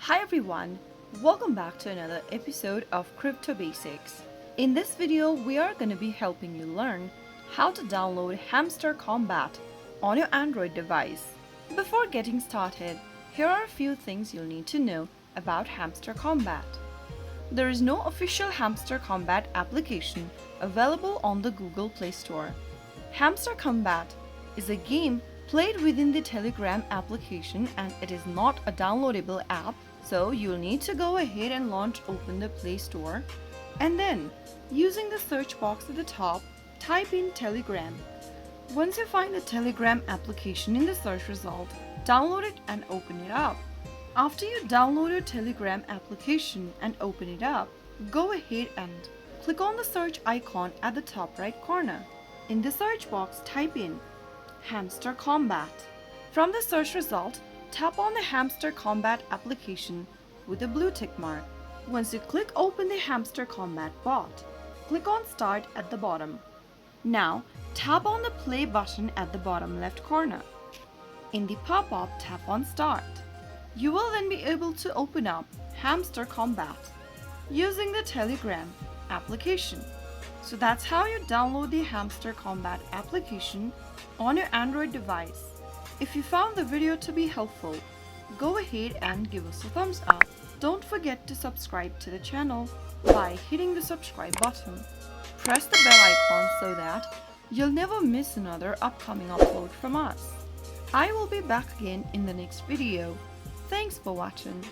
Hi everyone, welcome back to another episode of Crypto Basics. In this video, we are going to be helping you learn how to download Hamster Kombat on your Android device. Before getting started, here are a few things you'll need to know about Hamster Kombat. There is no official Hamster Kombat application available on the Google Play Store. Hamster Kombat is a game played within the Telegram application and it is not a downloadable app, so you'll need to go ahead and open the Play Store and then, using the search box at the top, type in Telegram. Once you find the Telegram application in the search result, download it and open it up. After you download your Telegram application and open it up, go ahead and click on the search icon at the top right corner. In the search box, type in Hamster Kombat. From the search result, tap on the Hamster Kombat application with a blue tick mark. Once you click open the Hamster Kombat bot, click on Start at the bottom. Now, tap on the play button at the bottom left corner. In the pop-up, tap on Start. You will then be able to open up Hamster Kombat using the Telegram application. So that's how you download the Hamster Kombat application on your Android device. If you found the video to be helpful, go ahead and give us a thumbs up. Don't forget to subscribe to the channel by hitting the subscribe button. Press the bell icon so that you'll never miss another upcoming upload from us. I will be back again in the next video. Thanks for watching.